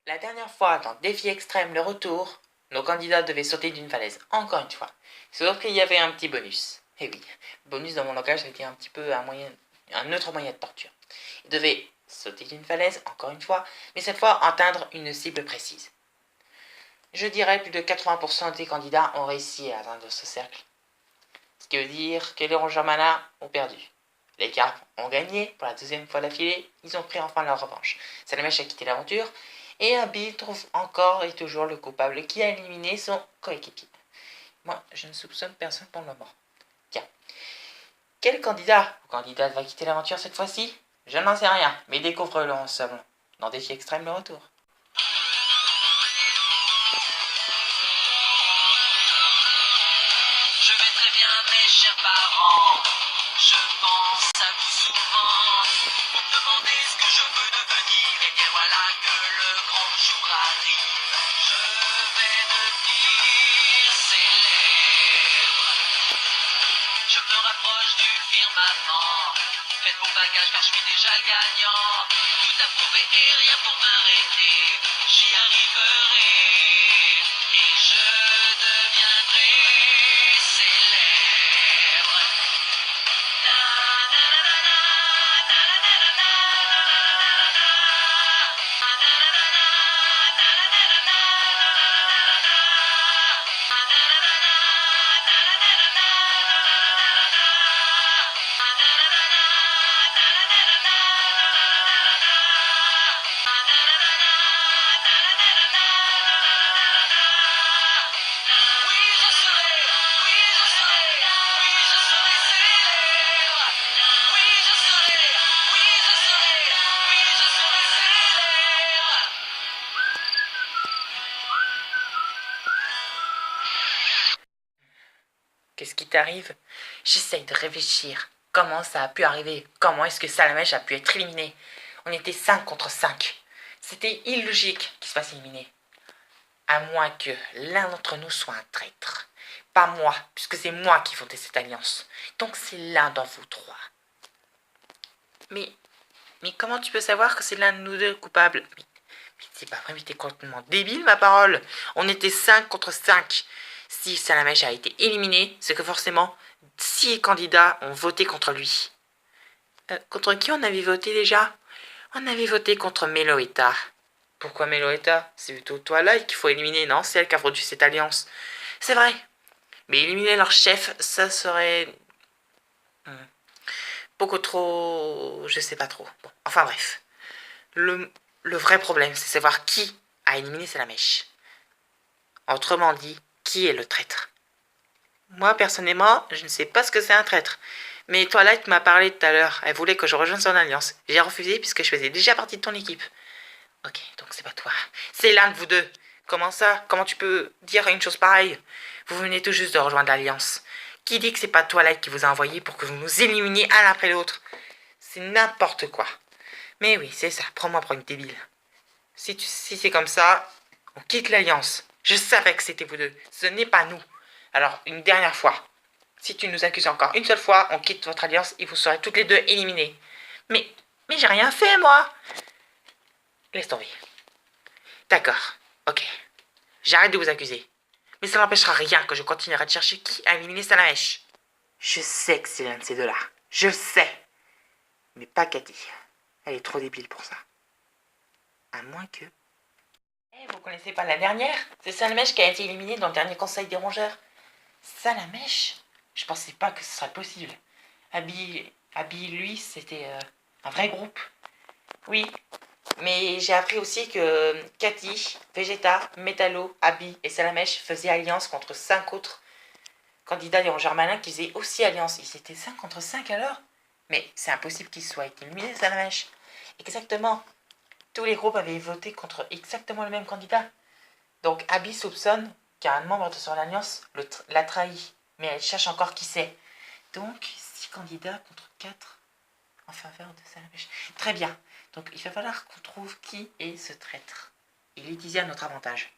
La dernière fois, dans Défi Extrême, le retour, nos candidats devaient sauter d'une falaise, encore une fois. Sauf qu'il y avait un petit bonus. Eh oui, bonus dans mon langage, ça a été un petit peu un autre moyen de torture. Ils devaient sauter d'une falaise, encore une fois, mais cette fois atteindre une cible précise. Je dirais plus de 80% des candidats ont réussi à atteindre ce cercle. Ce qui veut dire que les rongeurs malins ont perdu. Les carpes ont gagné pour la deuxième fois d'affilée, ils ont pris enfin leur revanche. Salamèche a quitté l'aventure, et Abby trouve encore et toujours le coupable qui a éliminé son coéquipier. Moi, je ne soupçonne personne pour le moment. Tiens, quel candidat ou candidate va quitter l'aventure cette fois-ci? Je n'en sais rien, mais découvre-le ensemble dans Défi Extrême le retour. Je vais très bien, mes chers parents. Je pense à vous souvent. Vous me demandez ce que je veux devenir. Et bien voilà que le grand jour arrive. Je vais devenir célèbre. Je me rapproche du firmament. Faites vos bagages car je suis déjà le gagnant. Tout à prouver et rien pour m'arrêter. J'y arriverai. Et je deviendrai célèbre. Na, na, na, na, na, na, na, na, na, na, na, na, na, Qu'est-ce qui t'arrive? J'essaye de réfléchir. Comment ça a pu arriver? Comment est-ce que Salamèche a pu être éliminé? On était 5 contre 5. C'était illogique qu'il se fasse éliminer. À moins que l'un d'entre nous soit un traître. Pas moi, puisque c'est moi qui fondais cette alliance. Donc c'est l'un d'entre vous trois. Mais comment tu peux savoir que c'est l'un de nous deux coupable? Mais c'est pas vrai, mais t'es complètement débile, ma parole. On était 5 contre 5. Si Salamèche a été éliminé, c'est que forcément 6 candidats ont voté contre lui. Contre qui on avait voté déjà? On avait voté contre Meloetta. Pourquoi Meloetta? C'est plutôt Twilight qu'il faut éliminer, non? C'est elle qui a produit cette alliance. C'est vrai. Mais éliminer leur chef, ça serait... beaucoup trop... je sais pas trop. Bon, enfin bref. Le vrai problème, c'est savoir qui a éliminé Salamèche. Autrement dit, qui est le traître? Moi, personnellement, je ne sais pas ce que c'est un traître. Mais Twilight m'a parlé tout à l'heure. Elle voulait que je rejoigne son alliance. J'ai refusé puisque je faisais déjà partie de ton équipe. Ok, donc c'est pas toi. C'est l'un de vous deux. Comment ça? Comment tu peux dire une chose pareille? Vous venez tout juste de rejoindre l'alliance. Qui dit que c'est pas Twilight qui vous a envoyé pour que vous nous éliminiez un après l'autre? C'est n'importe quoi. Mais oui, c'est ça. Prends-moi pour une débile. Si c'est comme ça, on quitte l'alliance. Je savais que c'était vous deux. Ce n'est pas nous. Alors, une dernière fois. Si tu nous accuses encore une seule fois, on quitte votre alliance et vous serez toutes les deux éliminées. Mais j'ai rien fait, moi. Laisse tomber. D'accord, ok. J'arrête de vous accuser. Mais ça n'empêchera rien que je continuerai de chercher qui a éliminé Salamèche. Je sais que c'est l'un de ces deux-là. Je sais. Mais pas Cathy. Elle est trop débile pour ça. À moins que... vous connaissez pas la dernière? C'est Salamèche qui a été éliminée dans le dernier conseil des rongeurs. Salamèche? Je pensais pas que ce serait possible. Abby, lui, c'était un vrai groupe. Oui, mais j'ai appris aussi que Cathy, Vegeta, Metallo, Abby et Salamèche faisaient alliance contre 5 autres candidats des rongeurs malins qui faisaient aussi alliance. Ils étaient 5 contre 5 alors? Mais c'est impossible qu'ils soient éliminés, Salamèche. Exactement. Tous les groupes avaient voté contre exactement le même candidat. Donc Abby soupçonne qu'un membre de son alliance l'a trahi. Mais elle cherche encore qui c'est. Donc 6 candidats contre 4 en faveur de Salamèche. Très bien. Donc il va falloir qu'on trouve qui est ce traître. Il est utilisé à notre avantage.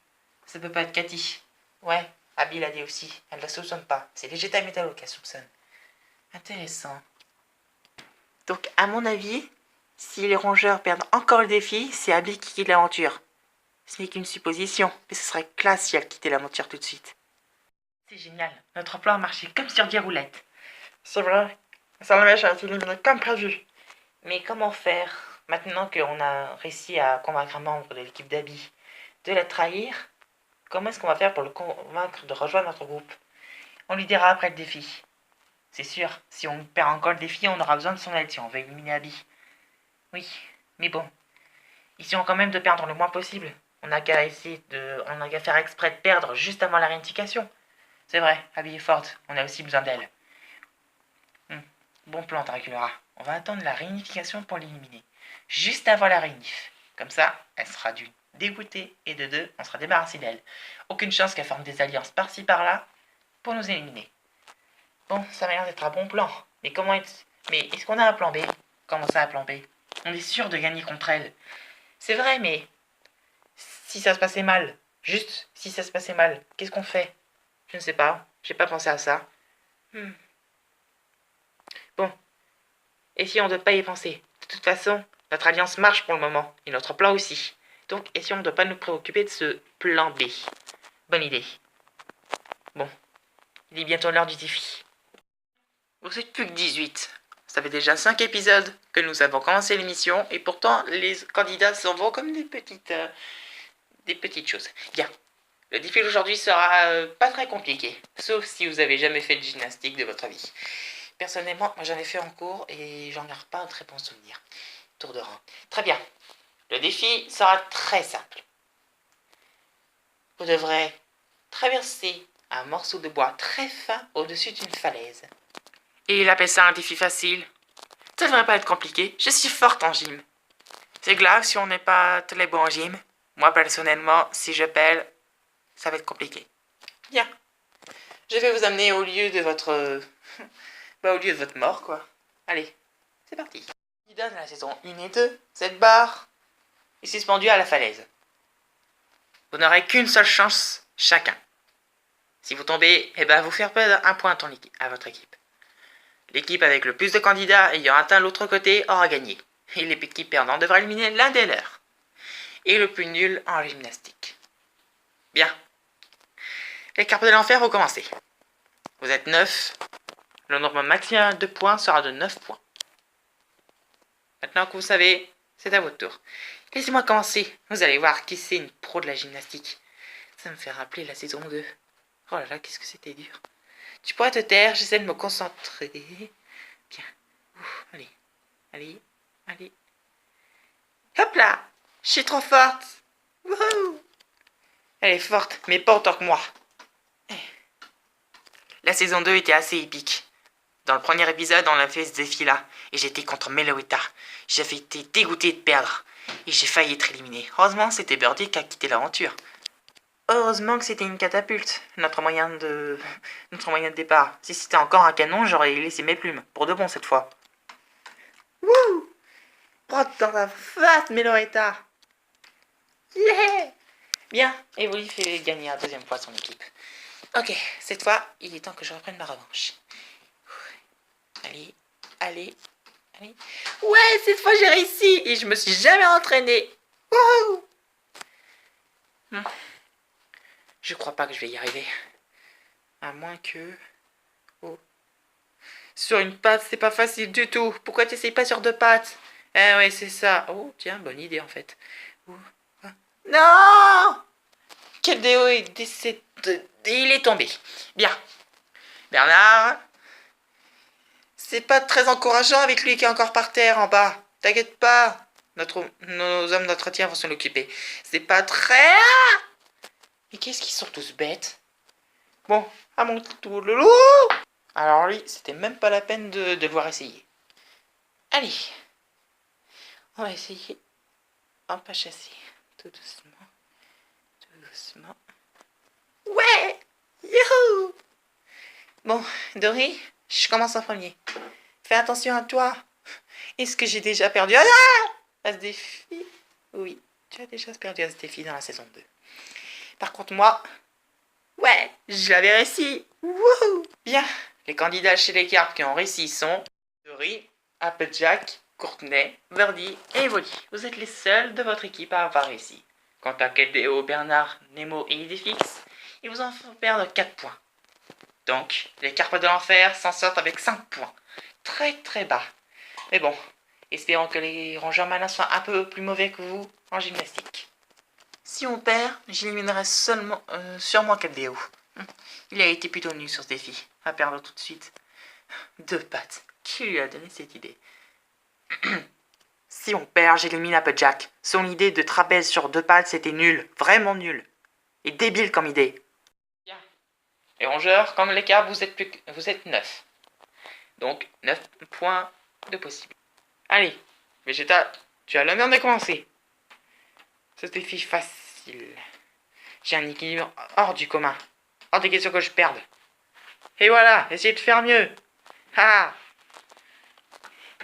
Ça peut pas être Cathy. Ouais, Abby l'a dit aussi. Elle ne la soupçonne pas. C'est Vegeta et Metallo qu'elle soupçonne. Intéressant. Donc à mon avis, si les rongeurs perdent encore le défi, c'est Abby qui quitte l'aventure. Ce n'est qu'une supposition, mais ce serait classe si elle quittait l'aventure tout de suite. C'est génial, notre plan a marché comme sur des roulettes. C'est vrai. La mèche a été éliminée comme prévu. Mais comment faire, maintenant qu'on a réussi à convaincre un membre de l'équipe d'Abby de la trahir? Comment est-ce qu'on va faire pour le convaincre de rejoindre notre groupe? On lui dira après le défi. C'est sûr, si on perd encore le défi, on aura besoin de son aide si on veut éliminer Abby. Oui, mais bon. Essayons quand même de perdre le moins possible. On n'a qu'à faire exprès de perdre juste avant la réunification. C'est vrai, Abby est forte, on a aussi besoin d'elle. Bon plan, Dracula. On va attendre la réunification pour l'éliminer. Juste avant la réunif. Comme ça, elle sera d'une dégoûtée et de deux, on sera débarrassé d'elle. Aucune chance qu'elle forme des alliances par-ci par-là pour nous éliminer. Bon, ça m'a l'air d'être un bon plan. Mais est-ce qu'on a un plan B? Comment ça, un plan B? On est sûr de gagner contre elle. C'est vrai, mais si ça se passait mal, juste si ça se passait mal, qu'est-ce qu'on fait? Je ne sais pas, j'ai pas pensé à ça. Bon, essayons de ne pas y penser. De toute façon, notre alliance marche pour le moment, et notre plan aussi. Donc, essayons de ne pas nous préoccuper de ce plan B. Bonne idée. Bon, il est bientôt l'heure du défi. Vous êtes plus que 18. Ça fait déjà 5 épisodes que nous avons commencé l'émission, et pourtant, les candidats s'en vont comme des petites choses. Bien. Le défi d'aujourd'hui sera pas très compliqué, sauf si vous avez jamais fait de gymnastique de votre vie. Personnellement, moi j'en ai fait en cours et j'en garde pas un très bon souvenir. Tour de rang. Très bien. Le défi sera très simple. Vous devrez traverser un morceau de bois très fin au-dessus d'une falaise. Et il appelle ça un défi facile. Ça devrait pas être compliqué. Je suis forte en gym. C'est grave si on n'est pas très bon en gym. Moi personnellement, si je pèle, ça va être compliqué. Bien. Je vais vous amener au lieu de votre... au lieu de votre mort, quoi. Allez, c'est parti. Candidat de la saison 1 et 2, cette barre est suspendue à la falaise. Vous n'aurez qu'une seule chance chacun. Si vous tombez, vous faire perdre un point à votre équipe. L'équipe avec le plus de candidats ayant atteint l'autre côté aura gagné. Et l'équipe perdante devra éliminer l'un des leurs. Et le plus nul en gymnastique. Bien. Les cartes de l'enfer vont commencer. Vous êtes 9. Le nombre maximum de points sera de 9 points. Maintenant que vous savez, c'est à votre tour. Laissez-moi commencer. Vous allez voir qui c'est une pro de la gymnastique. Ça me fait rappeler la saison 2. Oh là là, qu'est-ce que c'était dur. Tu pourrais te taire, j'essaie de me concentrer. Bien. Ouf, allez. Hop là! Je suis trop forte! Wouhou! Elle est forte, mais pas autant que moi. La saison 2 était assez épique. Dans le premier épisode, on a fait ce défi-là, et j'étais contre Meloetta. J'avais été dégoûté de perdre, et j'ai failli être éliminé. Heureusement, c'était Birdie qui a quitté l'aventure. Heureusement que c'était une catapulte, notre moyen de départ. Si c'était encore un canon, j'aurais laissé mes plumes, pour de bon cette fois. Wouh! Prends dans la face, Meloetta! Yeah! Bien, et Evoli fait gagner un deuxième fois son équipe. Ok, cette fois, il est temps que je reprenne ma revanche. Allez. Ouais, cette fois j'ai réussi et je me suis jamais entraîné. Wouhou! Je crois pas que je vais y arriver. À moins que... Oh. Sur une patte, c'est pas facile du tout. Pourquoi tu essayes pas sur 2 pattes? Eh ouais, c'est ça. Oh, tiens, bonne idée en fait. Non! Quel déo il est tombé. Bien. Bernard, c'est pas très encourageant avec lui qui est encore par terre en bas. T'inquiète pas. Nos hommes d'entretien vont s'en occuper. C'est pas très... Mais qu'est-ce qu'ils sont tous bêtes? Bon, à mon tour, le loup. Alors lui, c'était même pas la peine de devoir essayer. Allez. On va essayer. On va pas chasser. Tout doucement. Ouais! Youhou! Bon, Dory, je commence en premier. Fais attention à toi. Est-ce que j'ai déjà perdu à ce défi? Oui, tu as déjà perdu à ce défi dans la saison 2. Par contre, moi... Ouais, je l'avais réussi. Wouhou! Bien, les candidats chez les cartes qui ont réussi sont... Dory, Applejack, Courtney, Birdie et Evoli. Vous êtes les seuls de votre équipe à avoir réussi. Quant à Keldeo, Bernard, Nemo et Idéfix, ils vous en font perdre 4 points. Donc, les carpes de l'enfer s'en sortent avec 5 points. Très très bas. Mais bon, espérons que les rongeurs malins soient un peu plus mauvais que vous en gymnastique. Si on perd, j'éliminerai sûrement Keldeo. Il a été plutôt nul sur ce défi. À perdre tout de suite. 2 pattes. Qui lui a donné cette idée? Si on perd, j'élimine Applejack. Son idée de trapèze sur 2 pattes, c'était nul. Vraiment nul. Et débile comme idée. Bien. Les rongeurs, comme l'écart, vous êtes 9. Donc, 9 points de possible. Allez, Vegeta, tu as l'honneur de commencer. Ce défi facile. J'ai un équilibre hors du commun. Hors des questions que je perde. Et voilà, essayez de faire mieux. Ah!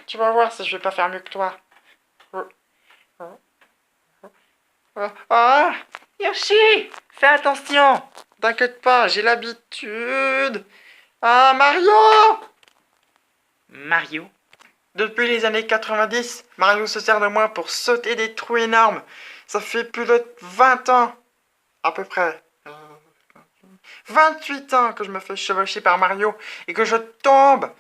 Tu vas voir si je vais pas faire mieux que toi. Ah! Yoshi! Fais attention! T'inquiète pas, j'ai l'habitude. Ah, Mario! Mario? Depuis les années 90, Mario se sert de moi pour sauter des trous énormes. Ça fait plus de 20 ans, à peu près. 28 ans que je me fais chevaucher par Mario et que je tombe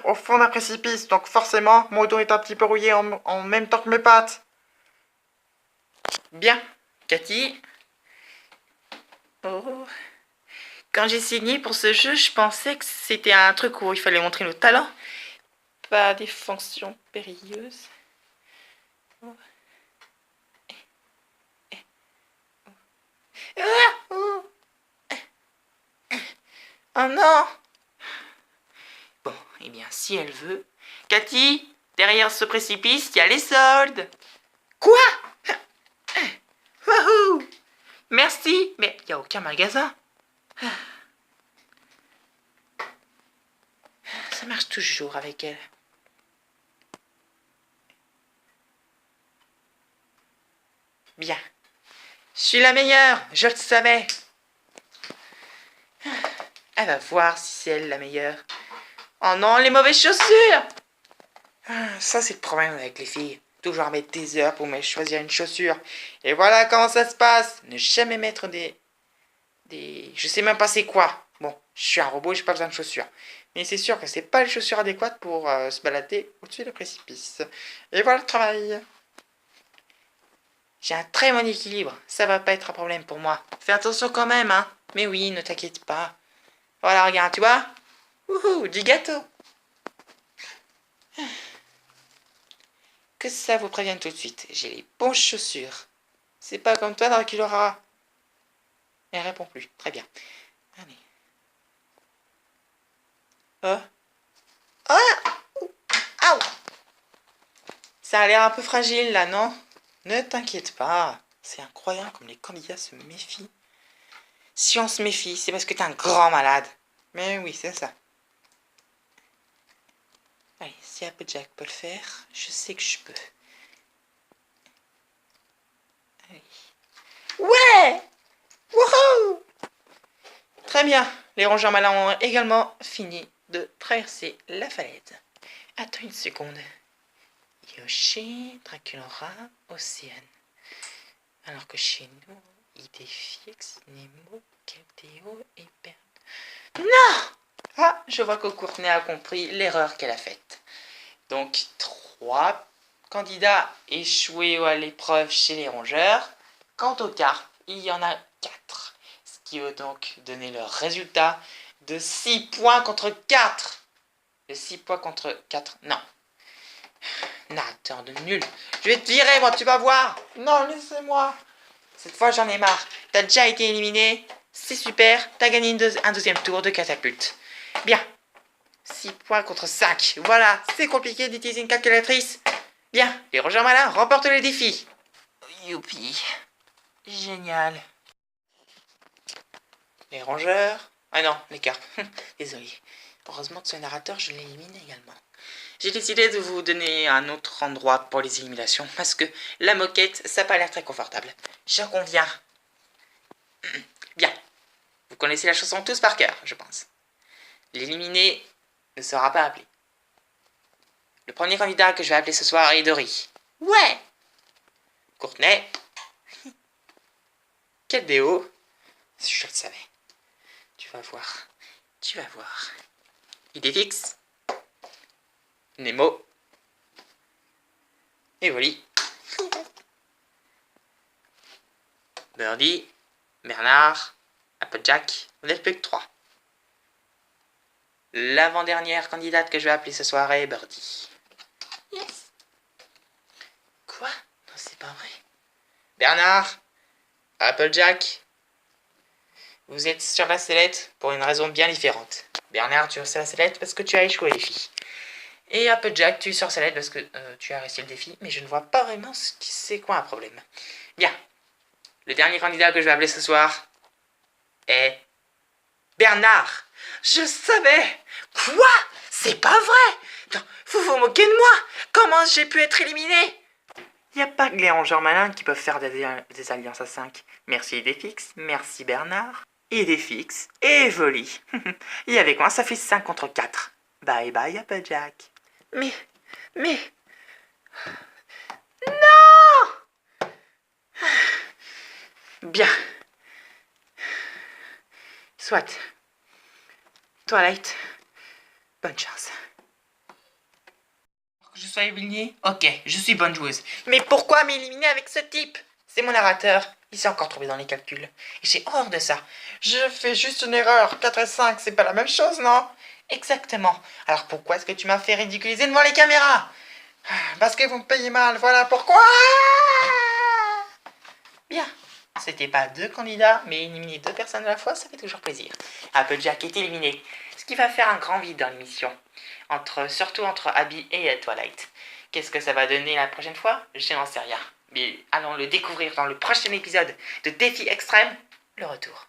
au fond d'un précipice. Donc forcément, mon dos est un petit peu rouillé en même temps que mes pattes. Bien. Cathy? Oh. Quand j'ai signé pour ce jeu, je pensais que c'était un truc où il fallait montrer nos talents. Pas des fonctions périlleuses. Oh. Oh non! Bon, eh bien, si elle veut... Cathy, derrière ce précipice, il y a les soldes. Quoi? Wouhou! Merci, mais il n'y a aucun magasin. Ça marche toujours avec elle. Bien. Je suis la meilleure, je le savais. Elle va voir si c'est elle la meilleure. Oh non, les mauvaises chaussures! Ça, c'est le problème avec les filles. Toujours mettre des heures pour me choisir une chaussure. Et voilà comment ça se passe. Ne jamais mettre des... Je sais même pas c'est quoi. Bon, je suis un robot, j'ai pas besoin de chaussures. Mais c'est sûr que c'est pas les chaussures adéquates pour se balader au-dessus du précipice. Et voilà le travail. J'ai un très bon équilibre. Ça va pas être un problème pour moi. Fais attention quand même, hein. Mais oui, ne t'inquiète pas. Voilà, regarde, tu vois? Wouhou, du gâteau. Que ça vous prévienne tout de suite. J'ai les bonnes chaussures. C'est pas comme toi, Draculaura. Elle répond plus. Très bien. Allez. Oh. Ah! Aouh! Ça a l'air un peu fragile, là, non? Ne t'inquiète pas. C'est incroyable comme les candidats se méfient. Si on se méfie, c'est parce que t'es un grand malade. Mais oui, c'est ça. Allez, si Applejack peut le faire, je sais que je peux. Allez. Ouais! Wouhou! Très bien. Les rongeurs malins ont également fini de traverser la falaise. Attends une seconde. Yoshi, Draculaura, Océane. Alors que chez nous, Idéfix, Nemo, Keldeo et Bern. Non! Ah, je vois que Courtenay a compris l'erreur qu'elle a faite. Donc, 3 candidats échoués à l'épreuve chez les rongeurs. Quant aux carpes, il y en a 4. Ce qui veut donc donner le résultat de 6 points contre 4. De 6 points contre 4, non. Narrateur de nul. Je vais te virer, moi, tu vas voir. Non, laissez-moi. Cette fois, j'en ai marre. T'as déjà été éliminé. C'est super. T'as gagné un deuxième tour de catapulte. Bien. 6 points contre 5. Voilà. C'est compliqué d'utiliser une calculatrice. Bien. Les rongeurs malins remportent le défi. Youpi. Génial. Les rongeurs... Ah non, les carpes. Désolé. Heureusement que ce narrateur, je l'élimine également. J'ai décidé de vous donner un autre endroit pour les éliminations, parce que la moquette, ça n'a pas l'air très confortable. J'en conviens. Bien. Vous connaissez la chanson tous par cœur, je pense. L'éliminé ne sera pas appelé. Le premier candidat que je vais appeler ce soir est Dory. Ouais. Courtenay. Quel déo? Je le savais. Tu vas voir. Tu vas voir. Idée fixe. Nemo. Evoli. Birdie. Bernard. Applejack. On n'est plus que 3. L'avant-dernière candidate que je vais appeler ce soir est Birdie. Yes. Quoi? Non, c'est pas vrai. Bernard. Applejack. Vous êtes sur la sellette pour une raison bien différente. Bernard, tu es sur la sellette parce que tu as échoué les filles. Et Applejack, tu es sur la sellette parce que tu as réussi le défi, mais je ne vois pas vraiment c'est quoi un problème. Bien. Le dernier candidat que je vais appeler ce soir est Bernard. Je savais. Quoi? C'est pas vrai. Non, vous vous moquez de moi. Comment j'ai pu être éliminé? Y a pas que les rongeurs malins qui peuvent faire des alliances à 5. Merci Idéfix, merci Bernard. Idéfix et Evoli. Et avec moi, ça fait 5 contre 4. Bye bye Applejack. Mais... Bien. Soit. Twilight, bonne chance. Pour que je sois éliminé? Ok, je suis bonne joueuse. Mais pourquoi m'éliminer avec ce type? C'est mon narrateur. Il s'est encore trouvé dans les calculs. Et j'ai horreur de ça. Je fais juste une erreur. 4 et 5, c'est pas la même chose, non? Exactement. Alors pourquoi est-ce que tu m'as fait ridiculiser devant les caméras? Parce que vous me payez mal, voilà pourquoi. Bien. C'était pas 2 candidats, mais éliminer 2 personnes à la fois, ça fait toujours plaisir. Applejack est éliminé, ce qui va faire un grand vide dans l'émission. Surtout entre Abby et Twilight. Qu'est-ce que ça va donner la prochaine fois? Je n'en sais rien. Mais allons le découvrir dans le prochain épisode de Défi Extrême, le retour.